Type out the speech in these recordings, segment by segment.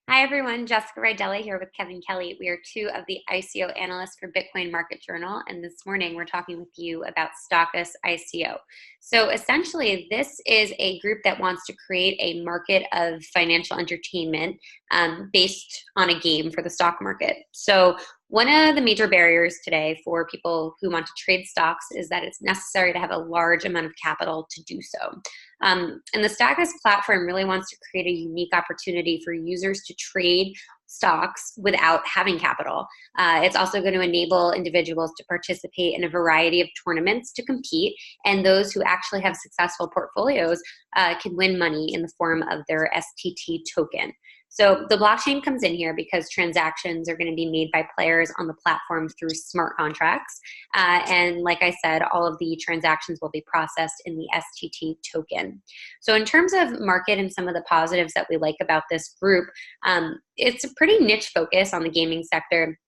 Hi everyone, Jessica Ridella here with Kevin Kelly. We are two of the ICO analysts for Bitcoin Market Journal, and this morning we're talking with you about Stockus ICO. So essentially, this is a group that wants to create a market of financial entertainment based on a game for the stock market. So one of the major barriers today for people who want to trade stocks is that it's necessary to have a large amount of capital to do so. And the Stockus platform really wants to create a unique opportunity for users to trade stocks without having capital. It's also going to enable individuals to participate in a variety of tournaments to compete, and those who actually have successful portfolios can win money in the form of their STT token. So the blockchain comes in here because transactions are going to be made by players on the platform through smart contracts. And like I said, all of the transactions will be processed in the STT token. So in terms of market and some of the positives that we like about this group, it's a pretty niche focus on the gaming sector,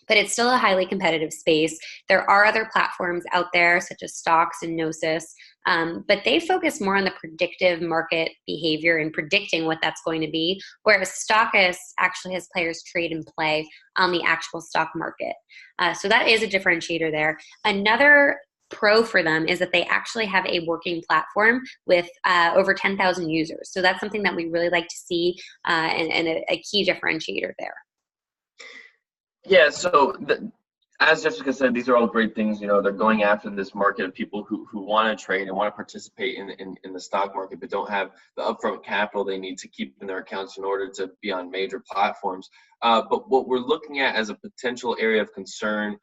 but it's still a highly competitive space. There are other platforms out there such as Stox and Gnosis, but they focus more on the predictive market behavior and predicting what that's going to be, whereas Stockus actually has players trade and play on the actual stock market. So that is a differentiator there. Another pro for them is that they actually have a working platform with over 10,000 users. So that's something that we really like to see and a key differentiator there. Yeah, so as Jessica said, these are all great things. You know, they're going after this market of people who want to trade and want to participate in the stock market, but don't have the upfront capital they need to keep in their accounts in order to be on major platforms. But what we're looking at as a potential area of concern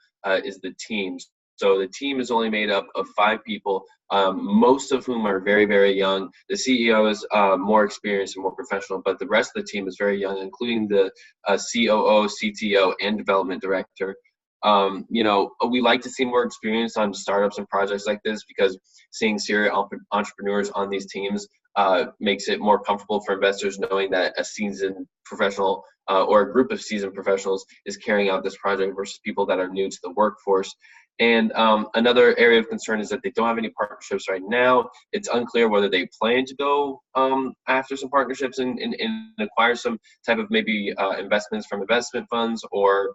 is the teams. So the team is only made up of 5 people, most of whom are very, very young. The CEO is more experienced and more professional, but the rest of the team is very young, including the COO, CTO, and development director. You know, we like to see more experience on startups and projects like this because seeing serial entrepreneurs on these teams makes it more comfortable for investors knowing that a seasoned professional or a group of seasoned professionals is carrying out this project versus people that are new to the workforce. And another area of concern is that they don't have any partnerships right now. It's unclear whether they plan to go after some partnerships and acquire some type of maybe investments from investment funds or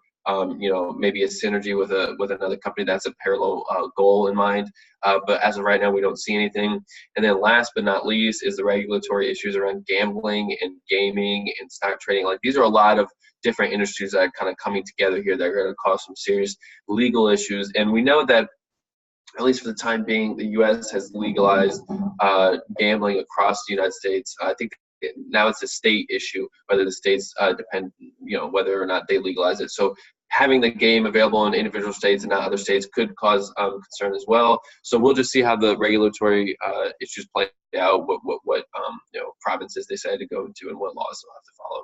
you know, maybe a synergy with another company that's a parallel goal in mind. But as of right now, we don't see anything. And then last but not least is the regulatory issues around gambling and gaming and stock trading. Like these are a lot of different industries that are kind of coming together here that are going to cause some serious legal issues. And we know that, at least for the time being, the U.S. has legalized gambling across the United States. I think now it's a state issue whether the states depend, you know, whether or not they legalize it. So having the game available in individual states and not other states could cause concern as well. So we'll just see how the regulatory issues play out, what you know, provinces they decide to go into and what laws they'll have to follow.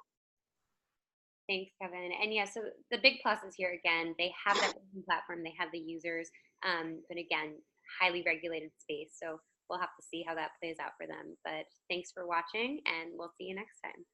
Thanks, Kevin. And yeah, so the big pluses here again, they have that platform, they have the users, but again, highly regulated space. So we'll have to see how that plays out for them. But thanks for watching, and we'll see you next time.